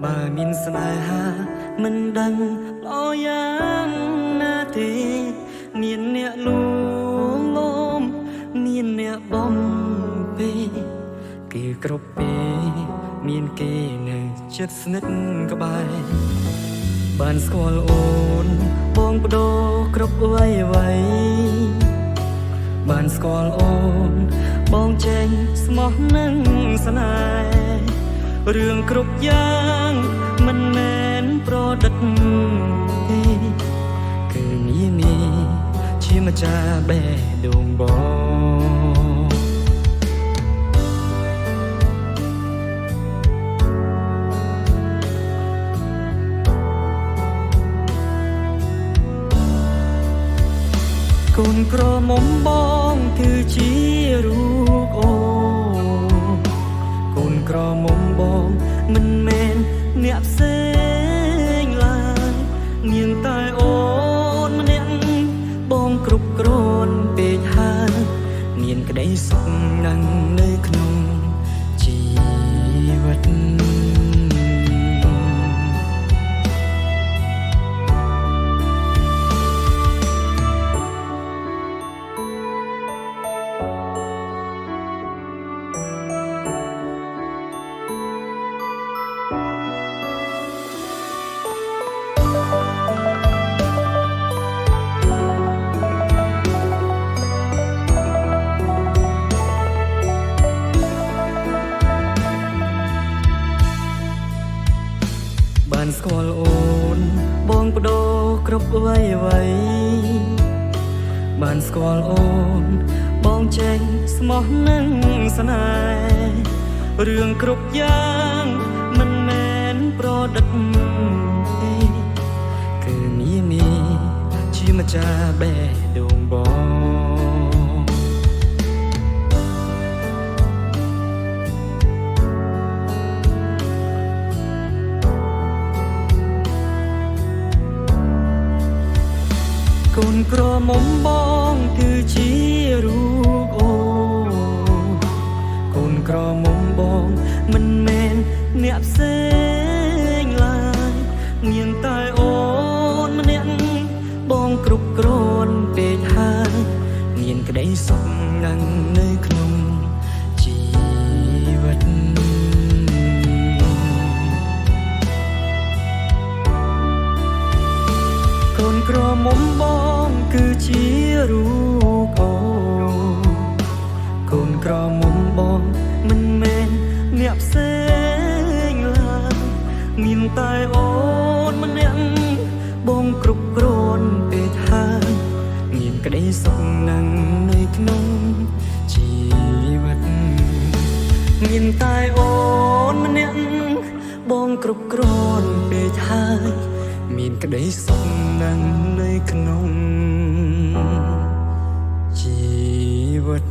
បើមានស្នេហាមិនដឹងល្អយ៉ាងណាទេមានអ្នកលួងលោមមានអ្នកបំពេគេគ្រប់ពេលមានគេនៅចិត្តស្និទ្ធក្បែរបានស្គាល់អូនបងបដូរគ្រប់អ្វីបានស្គាល់អូនបងចេញស្មោះនឹងស្នេហ៍រឿងគ្រប់យ៉ាងមិនមែនប្រឌិតទេគឺនាងជាម្ចាស់បេះដូងបងកូនក្រមុំបងគឺជារូបអូកូនក្រមុំបងមិនមែនអ្នកផ្សេងឡើយនាងតែអូនម្នាក់បងគ្រប់គ្រាន់ពេកហើយមានក្តីសុខណាស់នៅក្នុងជីវិតបានស្គាល់អូនបងបដូរគ្រប់អ្វីបានស្គាល់អូនបងចេញស្មោះនឹងស្នេហ៍រឿងគ្រប់យ៉ាងមិនមែនប្រឌិតទេគឺនាងជាម្ចាស់បេះដូងបងកូនក្រមុំបងគឺជារូបអូកូនក្រមុំបងមិនមែនអ្នកផ្សេងឡើយមានតែអូនម្នាក់បងគ្រប់គ្រាន់ពេកហើយមានក្តីសុខណាស់នៅក្នុងជីវិតកូនក្រមុំបងគឺជារូបអូកូនក្រមុំបងមិនមែនអ្នកផ្សេងឡើយមានតែអូនម្នាក់បងគ្រប់គ្រាន់ពេកហើយមានក្តីសុខណាស់នៅក្នុងជីវិតមានតែអូនម្នាក់បងគ្រប់គ្រាន់ពេកហើយមានក្តីសុខណាស់នៅក្នុងជីវិត